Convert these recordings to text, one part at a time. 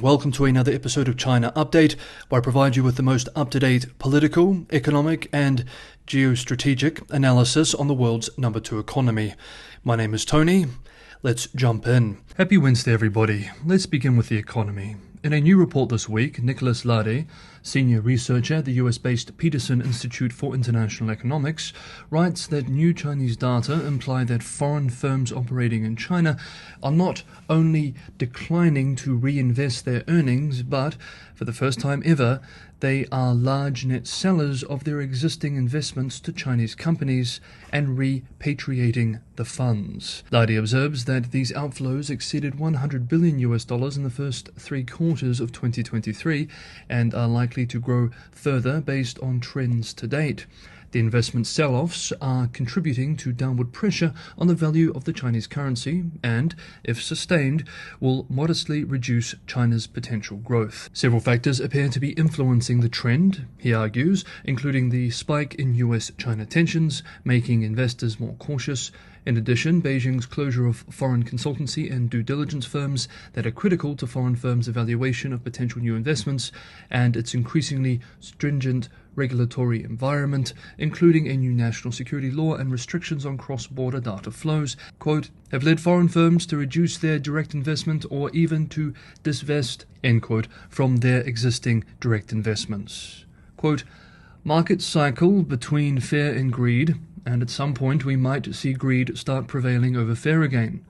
Welcome to another episode of China Update, where I provide you with the most up-to-date political, economic, and geostrategic analysis on the world's number 2 economy. My name is Tony. Let's jump in. Happy Wednesday, everybody. Let's begin with the economy. In a new report this week, Nicholas Lade, senior researcher at the US-based Peterson Institute for International Economics, writes that new Chinese data imply that foreign firms operating in China are not only declining to reinvest their earnings, but, for the first time ever, they are large net sellers of their existing investments to Chinese companies and repatriating the funds. Lade observes that these outflows exceeded $100 billion in the first 3 quarters of 2023 and are likely to grow further based on trends to date. The investment sell-offs are contributing to downward pressure on the value of the Chinese currency and, if sustained, will modestly reduce China's potential growth. Several factors appear to be influencing the trend, he argues, including the spike in US-China tensions, making investors more cautious. In addition, Beijing's closure of foreign consultancy and due diligence firms that are critical to foreign firms' evaluation of potential new investments, and its increasingly stringent regulatory environment, including a new national security law and restrictions on cross-border data flows, quote, have led foreign firms to reduce their direct investment or even to divest, end quote, from their existing direct investments. Quote, markets cycle between fear and greed, and at some point we might see greed start prevailing over fear again.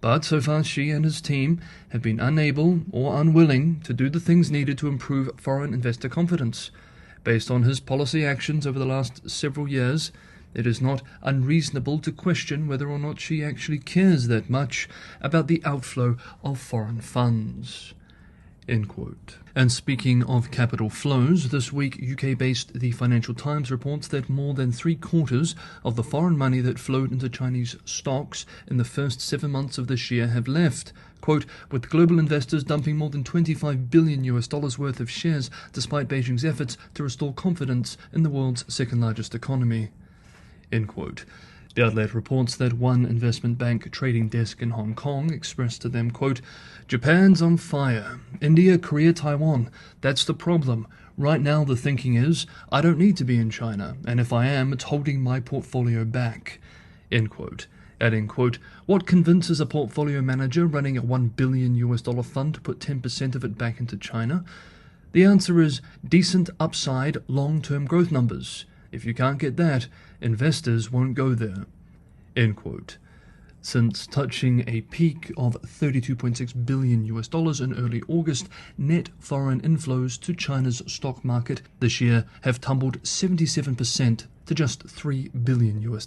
But so far Xi and his team have been unable or unwilling to do the things needed to improve foreign investor confidence. Based on his policy actions over the last several years, it is not unreasonable to question whether or not Xi actually cares that much about the outflow of foreign funds. End quote. And speaking of capital flows, this week UK-based The Financial Times reports that more than 3/4 of the foreign money that flowed into Chinese stocks in the first 7 months of this year have left. Quote, with global investors dumping more than $25 billion worth of shares despite Beijing's efforts to restore confidence in the world's second largest economy. End quote. The outlet reports that one investment bank trading desk in Hong Kong expressed to them, quote, Japan's on fire. India, Korea, Taiwan. That's the problem. Right now the thinking is, I don't need to be in China, and if I am, it's holding my portfolio back. End quote. Adding, quote, what convinces a portfolio manager running a $1 billion fund to put 10% of it back into China? The answer is decent upside long-term growth numbers. If you can't get that, investors won't go there. End quote. Since touching a peak of $32.6 billion in early August, net foreign inflows to China's stock market this year have tumbled 77% to just $3 billion.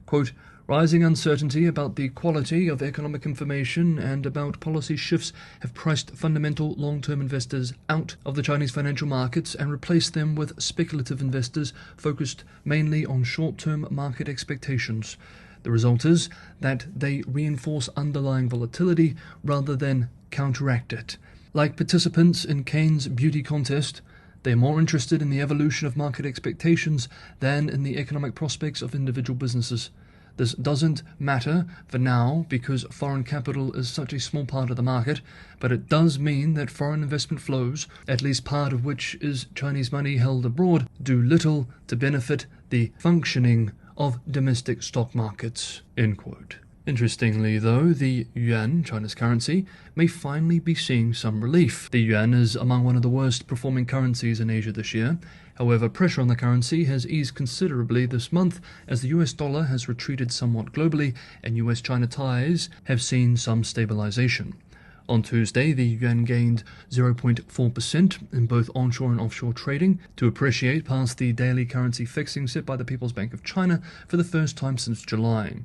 Quote, rising uncertainty about the quality of economic information and about policy shifts have priced fundamental long-term investors out of the Chinese financial markets and replaced them with speculative investors focused mainly on short-term market expectations. The result is that they reinforce underlying volatility rather than counteract it. Like participants in Keynes' beauty contest, they are more interested in the evolution of market expectations than in the economic prospects of individual businesses. This doesn't matter for now because foreign capital is such a small part of the market, but it does mean that foreign investment flows, at least part of which is Chinese money held abroad, do little to benefit the functioning of domestic stock markets. End quote. Interestingly, though, the Yuan, China's currency, may finally be seeing some relief. The Yuan is among one of the worst performing currencies in Asia this year. However, pressure on the currency has eased considerably this month as the US dollar has retreated somewhat globally and US-China ties have seen some stabilization. On Tuesday, the yuan gained 0.4% in both onshore and offshore trading to appreciate past the daily currency fixing set by the People's Bank of China for the first time since July.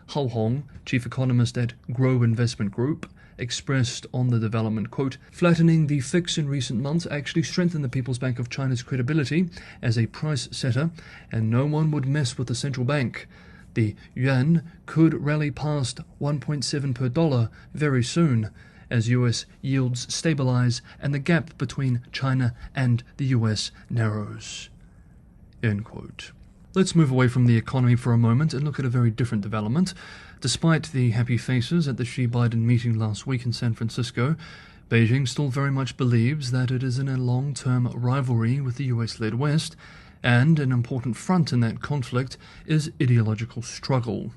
Hao Hong, chief economist at Grow Investment Group, expressed on the development, quote, flattening the fix in recent months actually strengthened the People's Bank of China's credibility as a price setter, and no one would mess with the central bank. The yuan could rally past 1.7 per dollar very soon, as US yields stabilize and the gap between China and the US narrows. End quote. Let's move away from the economy for a moment and look at a very different development. Despite the happy faces at the Xi-Biden meeting last week in San Francisco, Beijing still very much believes that it is in a long-term rivalry with the US-led West, and an important front in that conflict is ideological struggle.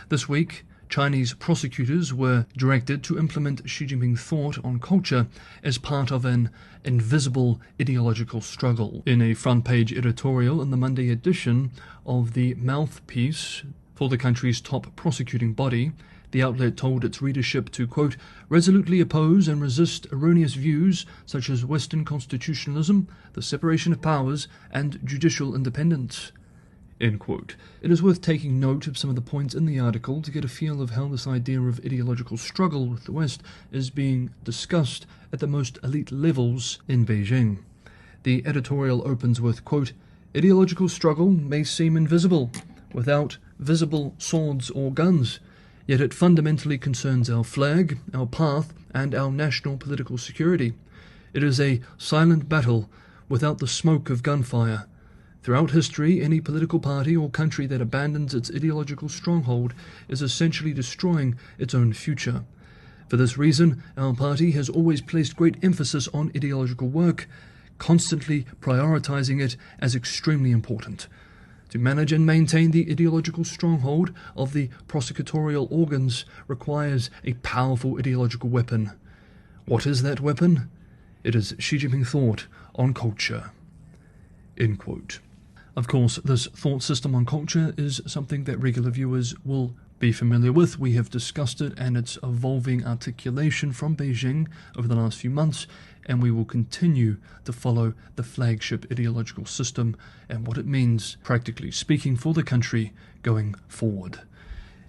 This week, Chinese prosecutors were directed to implement Xi Jinping thought on culture as part of an invisible ideological struggle. In a front-page editorial in the Monday edition of the Mouthpiece for the country's top prosecuting body, the outlet told its readership to, quote, resolutely oppose and resist erroneous views such as Western constitutionalism, the separation of powers, and judicial independence. End quote. It is worth taking note of some of the points in the article to get a feel of how this idea of ideological struggle with the West is being discussed at the most elite levels in Beijing. The editorial opens with, quote, ideological struggle may seem invisible, without visible swords or guns, yet it fundamentally concerns our flag, our path, and our national political security. It is a silent battle without the smoke of gunfire. Throughout history, any political party or country that abandons its ideological stronghold is essentially destroying its own future. For this reason, our party has always placed great emphasis on ideological work, constantly prioritizing it as extremely important. To manage and maintain the ideological stronghold of the prosecutorial organs requires a powerful ideological weapon. What is that weapon? It is Xi Jinping thought on culture. End quote. Of course, this thought system on culture is something that regular viewers will be familiar with. We have discussed it and its evolving articulation from Beijing over the last few months, and we will continue to follow the flagship ideological system and what it means, practically speaking, for the country going forward.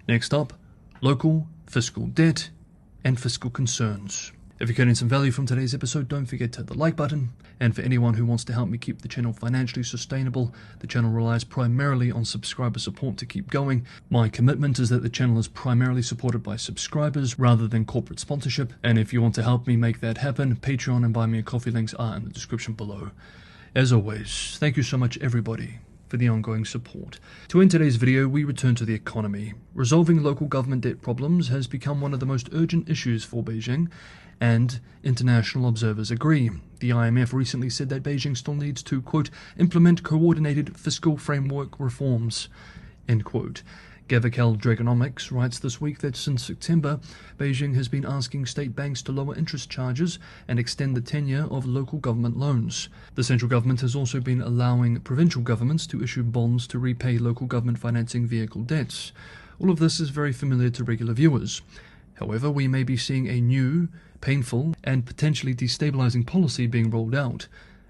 Next up, local fiscal debt and fiscal concerns. If you're getting some value from today's episode, don't forget to hit the like button. And for anyone who wants to help me keep the channel financially sustainable, the channel relies primarily on subscriber support to keep going. My commitment is that the channel is primarily supported by subscribers rather than corporate sponsorship. And if you want to help me make that happen, Patreon and Buy Me a Coffee links are in the description below. As always, thank you so much everybody for the ongoing support. To end today's video, we return to the economy. Resolving local government debt problems has become one of the most urgent issues for Beijing, and international observers agree. The IMF recently said that Beijing still needs to, quote, implement coordinated fiscal framework reforms, end quote. Gavikel Dragonomics writes this week that since September, Beijing has been asking state banks to lower interest charges and extend the tenure of local government loans. The central government has also been allowing provincial governments to issue bonds to repay local government financing vehicle debts. All of this is very familiar to regular viewers. However, we may be seeing a new, painful, and potentially destabilizing policy being rolled out.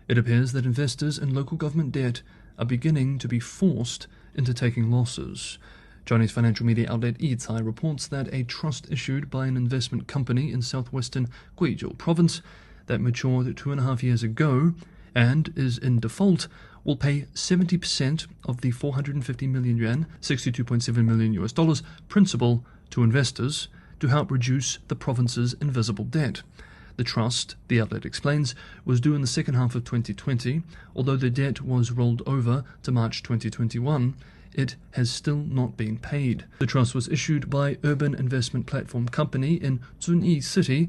It appears that investors in local government debt are beginning to be forced into taking losses. Chinese financial media outlet Yicai reports that a trust issued by an investment company in southwestern Guizhou province that matured 2.5 years ago and is in default will pay 70% of the 450 million yuan, $62.7 million principal to investors to help reduce the province's invisible debt. The trust, the outlet explains, was due in the second half of 2020, although the debt was rolled over to March 2021. It has still not been paid. The trust was issued by Urban Investment Platform Company in Zunyi City,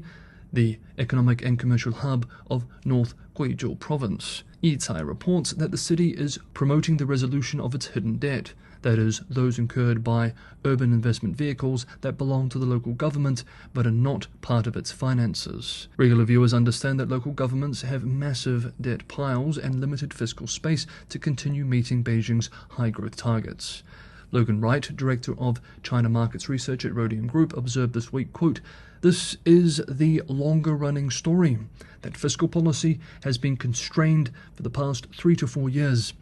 the economic and commercial hub of North Guizhou province. Yicai reports that the city is promoting the resolution of its hidden debt, that is, those incurred by urban investment vehicles that belong to the local government but are not part of its finances. Regular viewers understand that local governments have massive debt piles and limited fiscal space to continue meeting Beijing's high-growth targets. Logan Wright, director of China Markets Research at Rhodium Group, observed this week, quote, "This is the longer-running story, that fiscal policy has been constrained for the past 3 to 4 years.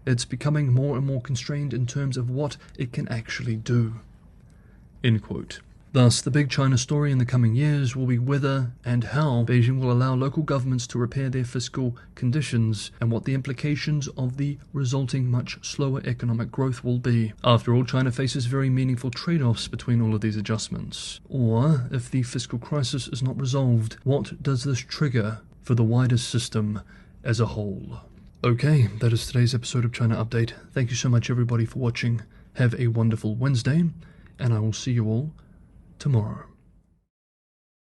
It's becoming more and more constrained in terms of what it can actually do." End quote. Thus, the big China story in the coming years will be whether and how Beijing will allow local governments to repair their fiscal conditions and what the implications of the resulting much slower economic growth will be. After all, China faces very meaningful trade-offs between all of these adjustments. Or, if the fiscal crisis is not resolved, what does this trigger for the wider system as a whole? Okay, that is today's episode of China Update. Thank you so much everybody for watching. Have a wonderful Wednesday, and I will see you all tomorrow.